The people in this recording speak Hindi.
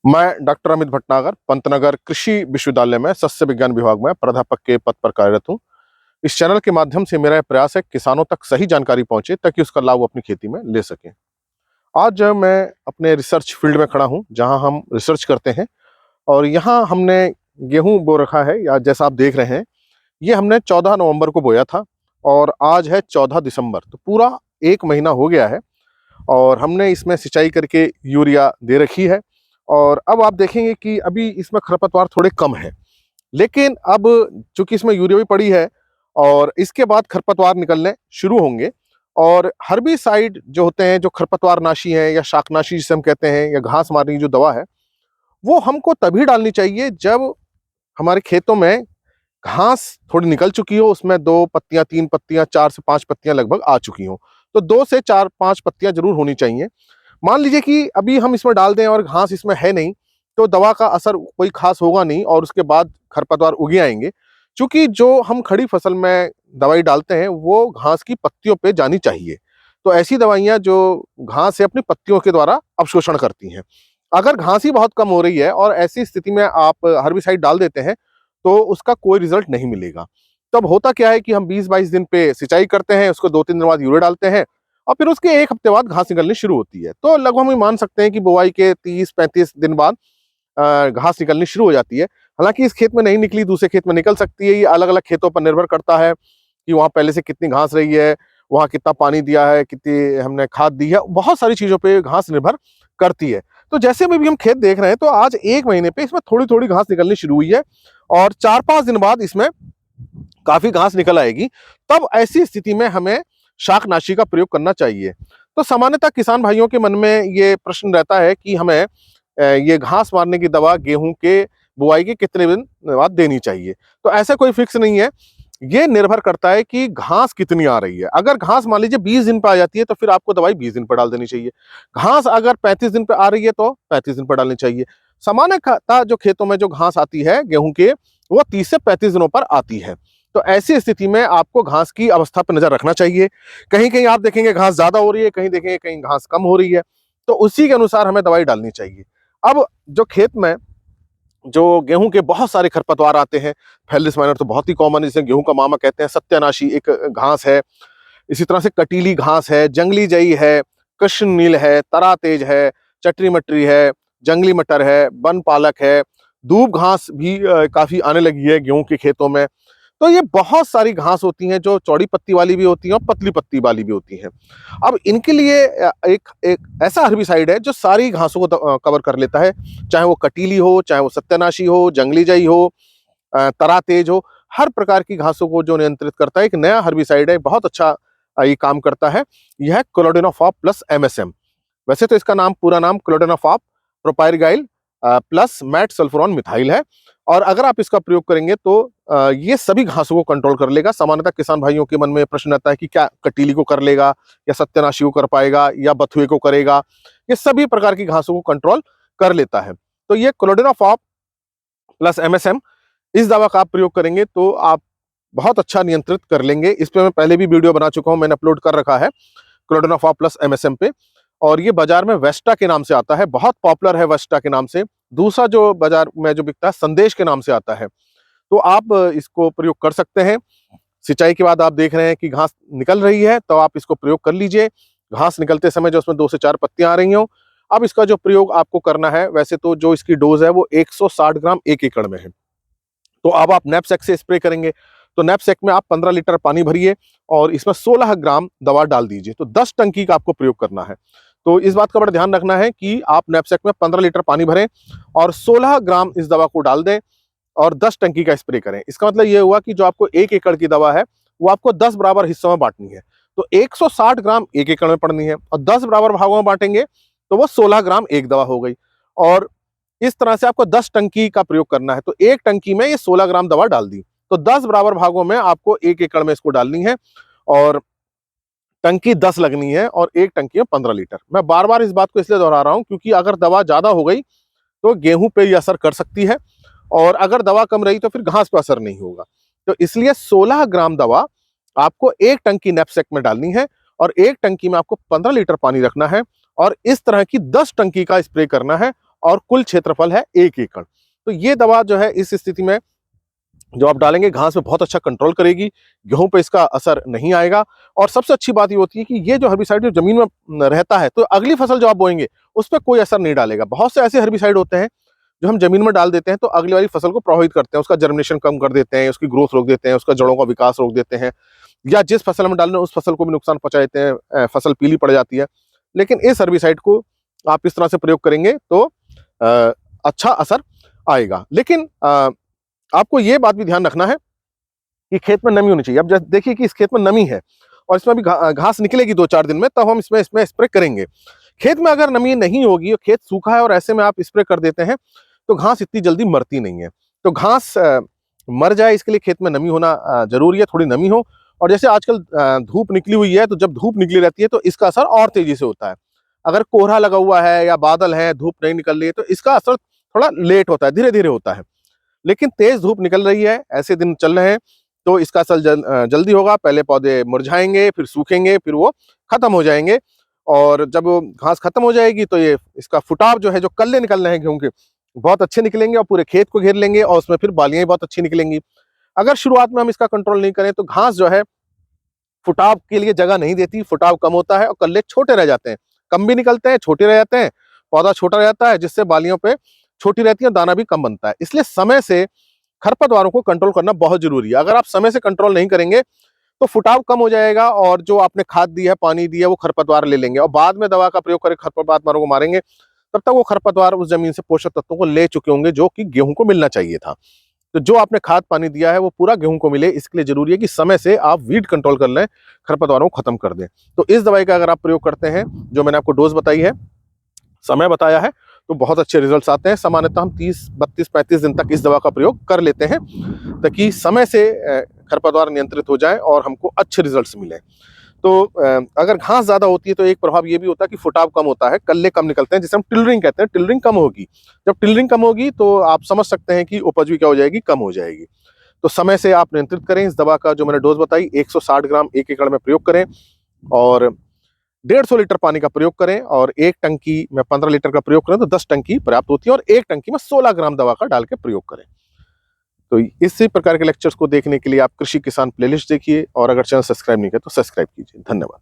मैं डॉक्टर अमित भटनागर पंतनगर कृषि विश्वविद्यालय में सस्य विज्ञान विभाग में प्राध्यापक के पद पर कार्यरत हूँ। इस चैनल के माध्यम से मेरा यह प्रयास है किसानों तक सही जानकारी पहुंचे ताकि उसका लाभ वो अपनी खेती में ले सकें। आज मैं अपने रिसर्च फील्ड में खड़ा हूं जहां हम रिसर्च करते हैं और यहाँ हमने गेहूं बो रखा है, या जैसा आप देख रहे हैं ये हमने 14 नवंबर को बोया था और आज है 14 दिसंबर, तो पूरा 1 महीना हो गया है और हमने इसमें सिंचाई करके यूरिया दे रखी है। और अब आप देखेंगे कि अभी इसमें खरपतवार थोड़े कम है, लेकिन अब चूंकि इसमें यूरिया भी पड़ी है और इसके बाद खरपतवार निकलने शुरू होंगे। और हर्बिसाइड जो होते हैं, जो खरपतवार नाशी है या शाकनाशी जिसे हम कहते हैं, या घास मारने की जो दवा है, वो हमको तभी डालनी चाहिए जब हमारे खेतों में घास थोड़ी निकल चुकी हो, उसमें 2 पत्तियां, 3 पत्तियां, 4 से 5 पत्तियां लगभग आ चुकी हो। तो 2 से 4-5 पत्तियां जरूर होनी चाहिए। मान लीजिए कि अभी हम इसमें डाल दें और घास इसमें है नहीं, तो दवा का असर कोई खास होगा नहीं और उसके बाद खरपतवार उगे आएंगे। क्योंकि जो हम खड़ी फसल में दवाई डालते हैं वो घास की पत्तियों पे जानी चाहिए। तो ऐसी दवाइयां जो घास है अपनी पत्तियों के द्वारा अवशोषण करती हैं। अगर घास ही बहुत कम हो रही है और ऐसी स्थिति में आप हर्बिसाइड डाल देते हैं तो उसका कोई रिजल्ट नहीं मिलेगा। तब होता क्या है कि हम 20-22 दिन पे सिंचाई करते हैं, उसको 2-3 दिन बाद यूरिया डालते हैं और फिर उसके 1 हफ्ते बाद घास निकलनी शुरू होती है। तो लगभग हम ये मान सकते हैं कि बुआई के 30-35 दिन बाद घास निकलनी शुरू हो जाती है। हालांकि इस खेत में नहीं निकली, दूसरे खेत में निकल सकती है। ये अलग अलग खेतों पर निर्भर करता है कि वहाँ पहले से कितनी घास रही है, वहाँ कितना पानी दिया है, कितनी हमने खाद दी है, बहुत सारी चीजों पर घास निर्भर करती है। तो जैसे में भी हम खेत देख रहे हैं तो आज 1 महीने पे इसमें थोड़ी थोड़ी घास निकलनी शुरू हुई है और 4-5 दिन बाद इसमें काफी घास निकल आएगी। तब ऐसी स्थिति में हमें शाकनाशी का प्रयोग करना चाहिए। तो सामान्यतः किसान भाइयों के मन में ये प्रश्न रहता है कि हमें ये घास मारने की दवा गेहूं के बुआई के कितने दिन बाद देनी चाहिए। तो ऐसा कोई फिक्स नहीं है, ये निर्भर करता है कि घास कितनी आ रही है। अगर घास मान लीजिए 20 दिन पे आ जाती है तो फिर आपको दवाई 20 दिन पर डाल देनी चाहिए। घास अगर 35 दिन पे आ रही है तो 35 दिन पर डालनी चाहिए। सामान्यतः जो खेतों में जो घास आती है गेहूं के, वो 30 से 35 दिनों पर आती है। तो ऐसी स्थिति में आपको घास की अवस्था पर नजर रखना चाहिए। कहीं कहीं आप देखेंगे घास ज्यादा हो रही है, कहीं देखेंगे कहीं घास कम हो रही है, तो उसी के अनुसार हमें दवाई डालनी चाहिए। अब जो खेत में जो गेहूं के बहुत सारे खरपतवार आते हैं, फेलिस माइनर तो बहुत ही कॉमन है, जिसे गेहूं का मामा कहते हैं, सत्यानाशी एक घास है, इसी तरह से कटीली घास है, जंगली जई है, कृष्ण नील है, तरा तेज है, चटरी मटरी है, जंगली मटर है, वन पालक है, दूब घास भी काफी आने लगी है गेहूं के खेतों में। तो ये बहुत सारी घास होती हैं जो चौड़ी पत्ती वाली भी होती हैं और पतली पत्ती वाली भी होती हैं। अब इनके लिए एक एक ऐसा हर्बिसाइड है जो सारी घासों को कवर कर लेता है, चाहे वो कटीली हो, चाहे वो सत्यानाशी हो, जंगली जई हो, तरा तेज हो, हर प्रकार की घासों को जो नियंत्रित करता है। एक नया हर्बिसाइड है, बहुत अच्छा ये काम करता है। यह है क्लोरोडेनाफॉप प्लस एमएसएम। वैसे तो इसका नाम, पूरा नाम क्लोरोडेनाफॉप प्रोपाइरगाइल प्लस मैट सल्फोरॉन मिथाइल है। और अगर आप इसका प्रयोग करेंगे तो ये सभी घासों को कंट्रोल कर लेगा। सामान्यतः किसान भाइयों के मन में प्रश्न आता है कि क्या कटीली को कर लेगा, या सत्यानाशी को कर पाएगा, या बथुए को करेगा। ये सभी प्रकार की घासों को कंट्रोल कर लेता है। तो ये क्लोरोडेनाफॉप प्लस एमएसएम, इस दवा का आप प्रयोग करेंगे तो आप बहुत अच्छा नियंत्रित कर लेंगे। इस पे मैं पहले भी वीडियो बना चुका हूं, मैंने अपलोड कर रखा है क्लोरोडेनाफॉप प्लस एमएसएम पे। और ये बाजार में वेस्टा के नाम से आता है, बहुत पॉपुलर है वेस्टा के नाम से। दूसरा जो बाजार में जो बिकता है संदेश के नाम से आता है। तो आप इसको प्रयोग कर सकते हैं। सिंचाई के बाद आप देख रहे हैं कि घास निकल रही है, तो आप इसको प्रयोग कर लीजिए। घास निकलते समय जो उसमें 2 से 4 पत्तियां आ रही हो, अब इसका जो प्रयोग आपको करना है, वैसे तो जो इसकी डोज है वो 160 ग्राम 1 एकड़ में है। तो अब आप नैपसेक से स्प्रे करेंगे, तो नैपसेक में आप 15 लीटर पानी भरिए और इसमें 16 ग्राम दवा डाल दीजिए। तो 10 टंकी का आपको प्रयोग करना है। तो इस बात का बड़ा ध्यान रखना है कि आप नैपसेक में 15 लीटर पानी भरें और 16 ग्राम इस दवा को डाल दें और 10 टंकी का स्प्रे करें। इसका मतलब ये हुआ कि जो आपको 1 एकड़ की दवा है वो आपको 10 बराबर हिस्सों में बांटनी है। तो 160 ग्राम 1 एकड़ में पड़नी है और 10 बराबर भागों में बांटेंगे तो वो 16 ग्राम एक दवा हो गई। और इस तरह से आपको 10 टंकी का प्रयोग करना है। तो एक टंकी में ये 16 ग्राम दवा डाल दी, तो 10 बराबर भागों में आपको 1 एकड़ में इसको डालनी है और टंकी 10 लगनी है और एक टंकी में 15 लीटर। मैं बार बार इस बात को इसलिए दोहरा रहा हूं क्योंकि अगर दवा ज्यादा हो गई तो गेहूं पे ये असर कर सकती है और अगर दवा कम रही तो फिर घास पे असर नहीं होगा। तो इसलिए 16 ग्राम दवा आपको एक टंकी नैपसेक में डालनी है और एक टंकी में आपको 15 लीटर पानी रखना है और इस तरह की 10 टंकी का स्प्रे करना है और कुल क्षेत्रफल है 1 एकड़। तो ये दवा जो है इस स्थिति में जो आप डालेंगे घास पे बहुत अच्छा कंट्रोल करेगी, गेहूं पे इसका असर नहीं आएगा। और सबसे अच्छी बात ये होती है कि ये जो हर्बिसाइड जो जमीन में रहता है तो अगली फसल जो आप बोएंगे उस पर कोई असर नहीं डालेगा। बहुत से ऐसे हर्बिसाइड होते हैं जो हम जमीन में डाल देते हैं तो अगली वाली फसल को प्रभावित करते हैं, उसका जर्मिनेशन कम कर देते हैं, उसकी ग्रोथ रोक देते हैं, उसका जड़ों का विकास रोक देते हैं, या जिस फसल में डालने उस फसल को भी नुकसान पहुंचा देते हैं, फसल पीली पड़ जाती है। लेकिन इस हर्बिसाइड को आप इस तरह से प्रयोग करेंगे तो अच्छा असर आएगा। लेकिन आपको ये बात भी ध्यान रखना है कि खेत में नमी होनी चाहिए। अब देखिए कि इस खेत में नमी है और इसमें भी घास निकलेगी 2-4 दिन में, तब हम इसमें स्प्रे करेंगे। खेत में अगर नमी नहीं होगी और खेत सूखा है और ऐसे में आप स्प्रे कर देते हैं तो घास इतनी जल्दी मरती नहीं है। तो घास मर जाए इसके लिए खेत में नमी होना जरूरी है, थोड़ी नमी हो। और जैसे आजकल धूप निकली हुई है तो जब धूप निकली रहती है तो इसका असर और तेजी से होता है। अगर कोहरा लगा हुआ है या बादल है, धूप नहीं निकल रही है तो इसका असर थोड़ा लेट होता है, धीरे धीरे होता है। लेकिन तेज धूप निकल रही है, ऐसे दिन चल रहे हैं तो इसका असर जल्दी होगा। पहले पौधे मुरझाएंगे, फिर सूखेंगे, फिर वो खत्म हो जाएंगे। और जब घास खत्म हो जाएगी तो ये इसका फुटाव जो है, जो कल्ले निकल रहे हैं गेहूं के, बहुत अच्छे निकलेंगे और पूरे खेत को घेर लेंगे और उसमें फिर बालियां बहुत अच्छी निकलेंगी। अगर शुरुआत में हम इसका कंट्रोल नहीं करें तो घास जो है फुटाव के लिए जगह नहीं देती, फुटाव कम होता है और कल्ले छोटे रह जाते हैं, कम भी निकलते हैं, छोटे रह जाते हैं, पौधा छोटा रहता है जिससे बालियों पे छोटी रहती है, दाना भी कम बनता है। इसलिए समय से खरपतवारों को कंट्रोल करना बहुत जरूरी है। अगर आप समय से कंट्रोल नहीं करेंगे तो फुटाव कम हो जाएगा और जो आपने खाद दी है, पानी दिया है, वो खरपतवार ले लेंगे और बाद में दवा का प्रयोग करके खरपतवारों को मारेंगे। तब तक वो खरपतवार उस जमीन से पोषक तत्वों को ले चुके होंगे जो कि गेहूं को मिलना चाहिए था। तो जो आपने खाद पानी दिया है वो पूरा गेहूं को मिले, इसके लिए जरूरी है कि समय से आप वीड कंट्रोल कर लें, खरपतवारों को खत्म कर दें। तो इस दवाई का अगर आप प्रयोग करते हैं, जो मैंने आपको डोज बताई है, समय बताया है, तो बहुत अच्छे रिजल्ट्स आते हैं। सामान्यतः हम 30, 32, 35 दिन तक इस दवा का प्रयोग कर लेते हैं ताकि समय से खरपतवार नियंत्रित हो जाए और हमको अच्छे रिजल्ट्स मिले। तो अगर घास ज्यादा होती है तो एक प्रभाव ये भी होता है कि फुटाव कम होता है, कल्ले कम निकलते हैं, जिसे हम टिलरिंग कहते हैं। टिलरिंग कम होगी, जब टिलरिंग कम होगी तो आप समझ सकते हैं कि उपज भी क्या हो जाएगी, कम हो जाएगी। तो समय से आप नियंत्रित करें। इस दवा का जो मैंने डोज बताई 160 ग्राम 1 एकड़ में प्रयोग करें और 150 लीटर पानी का प्रयोग करें। और एक टंकी में 15 लीटर का प्रयोग करें तो 10 टंकी पर्याप्त होती है और एक टंकी में 16 ग्राम दवा का डाल के प्रयोग करें। तो इसी प्रकार के लेक्चर्स को देखने के लिए आप कृषि किसान प्लेलिस्ट देखिए और अगर चैनल सब्सक्राइब नहीं किया तो सब्सक्राइब कीजिए। धन्यवाद।